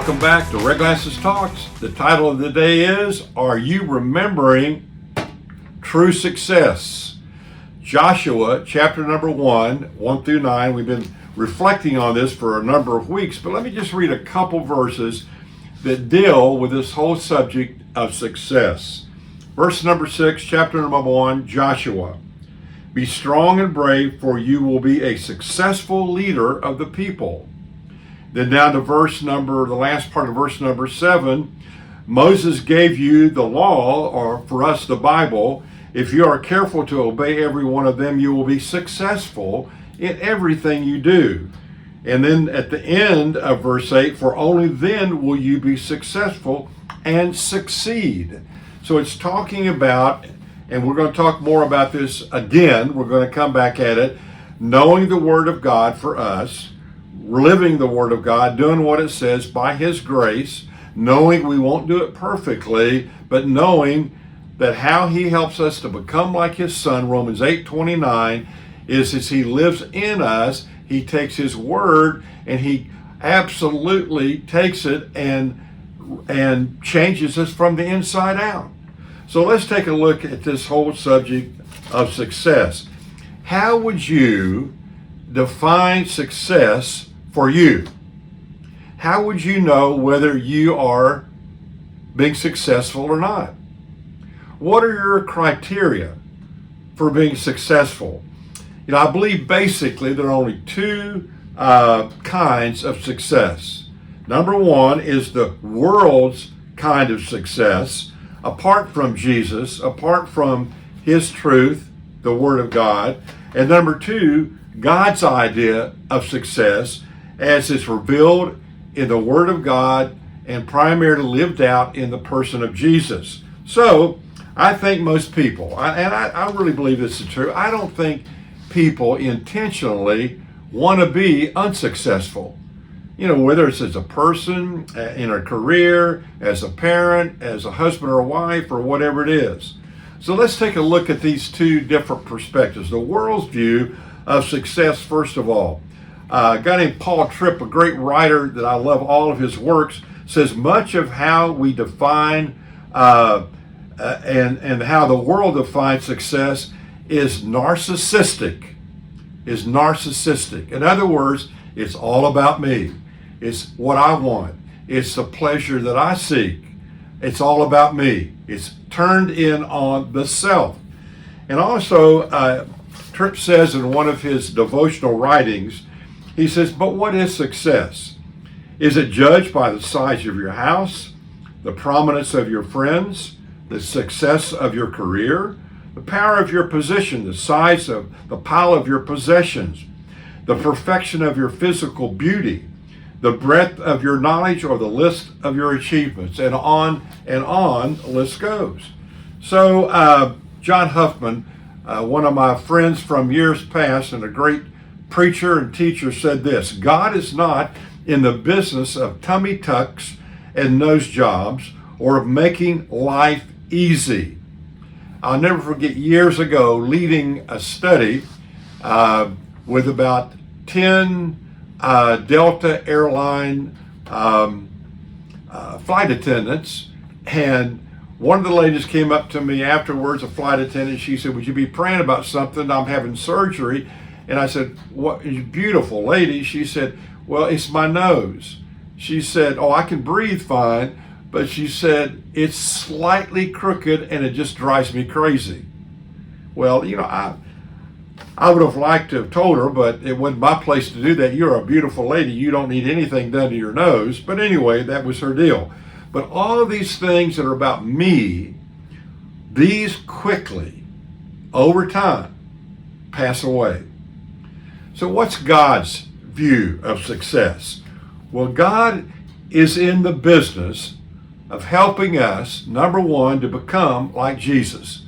Welcome back to Red Glasses Talks. The title of the day is, Are You Remembering True Success? Joshua chapter number 1 through 9. We've been reflecting on this for a number of weeks, but let me just read a couple verses that deal with this whole subject of success. Verse number 6, chapter number 1, Joshua. Be strong and brave, for you will be a successful leader of the people. Then down to the last part of verse number 7, Moses gave you the law, or for us the Bible. If you are careful to obey every one of them, you will be successful in everything you do. And then at the end of verse 8, for only then will you be successful and succeed. So it's talking about, and we're going to talk more about this again, we're going to come back at it, knowing the Word of God for us, living the Word of God, doing what it says by His grace, knowing we won't do it perfectly, but knowing that how He helps us to become like His Son, Romans 8:29, is as He lives in us, He takes His Word and He absolutely takes it and changes us from the inside out. So let's take a look at this whole subject of success. How would you define success for you? How would you know whether you are being successful or not? What are your criteria for being successful? I believe basically there are only two kinds of success. Number one is the world's kind of success, apart from Jesus, apart from His truth, the Word of God. And number two, God's idea of success as it's revealed in the Word of God and primarily lived out in the person of Jesus. So, I think most people, and I really believe this is true, I don't think people intentionally want to be unsuccessful. Whether it's as a person, in a career, as a parent, as a husband or a wife, or whatever it is. So let's take a look at these two different perspectives. The world's view of success, first of all. A guy named Paul Tripp, a great writer that I love all of his works, says much of how we define and how the world defines success is narcissistic. In other words, it's all about me. It's what I want. It's the pleasure that I seek. It's all about me. It's turned in on the self. And also, Tripp says in one of his devotional writings, he says, but what is success? Is it judged by the size of your house, the prominence of your friends, the success of your career, the power of your position, the size of the pile of your possessions, the perfection of your physical beauty, the breadth of your knowledge, or the list of your achievements? And on the list goes. So John Huffman, one of my friends from years past and a great preacher and teacher, said this: God is not in the business of tummy tucks and nose jobs or of making life easy. I'll never forget years ago leading a study with about 10 Delta airline flight attendants, and one of the ladies came up to me afterwards, a flight attendant. She said, would you be praying about something? I'm having surgery. And I said, what? Beautiful lady. She said, well, it's my nose. She said, oh, I can breathe fine, but she said, it's slightly crooked and it just drives me crazy. Well, I would have liked to have told her, but it wasn't my place to do that. You're a beautiful lady. You don't need anything done to your nose. But anyway, that was her deal. But all of these things that are about me, these quickly, over time, pass away. So what's God's view of success? Well, God is in the business of helping us, number one, to become like Jesus.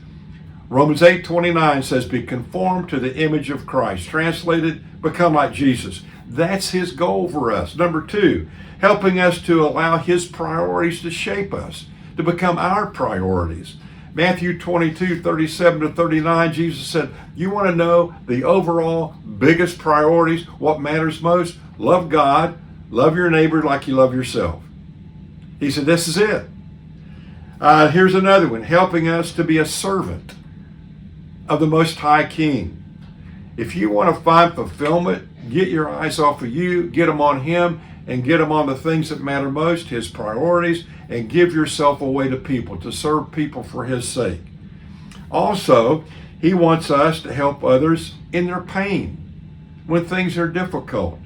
Romans 8:29 says, be conformed to the image of Christ. Translated, become like Jesus. That's His goal for us. Number two, helping us to allow His priorities to shape us, to become our priorities. Matthew 22:37-39, Jesus said, you want to know the overall biggest priorities, what matters most? Love God, love your neighbor like you love yourself. He said, this is it. Here's another one, helping us to be a servant of the Most High King. If you want to find fulfillment, get your eyes off of you, get them on Him, and get them on the things that matter most, His priorities, and give yourself away to people, to serve people for His sake. Also, He wants us to help others in their pain, when things are difficult,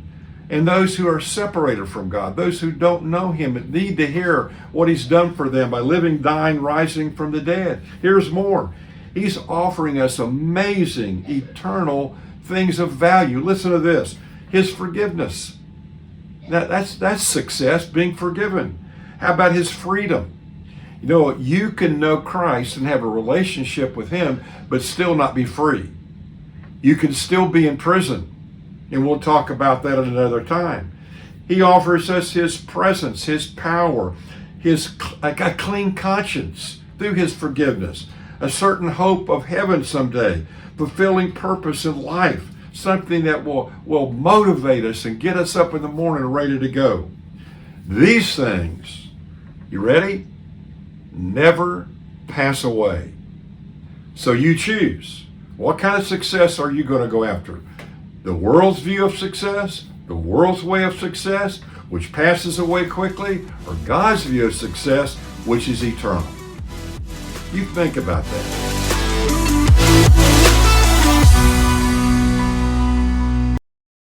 and those who are separated from God, those who don't know Him and need to hear what He's done for them by living, dying, rising from the dead. Here's more. He's offering us amazing, eternal things of value. Listen to this. His forgiveness. That's success, being forgiven. How about His freedom? You know, you can know Christ and have a relationship with Him, but still not be free. You can still be in prison. And we'll talk about that at another time. He offers us His presence, His power, a clean conscience through His forgiveness, a certain hope of heaven someday, fulfilling purpose in life, something that will motivate us and get us up in the morning ready to go. These things, you ready? Never pass away. So you choose. What kind of success are you going to go after? The world's view of success, the world's way of success, which passes away quickly, or God's view of success, which is eternal? You think about that.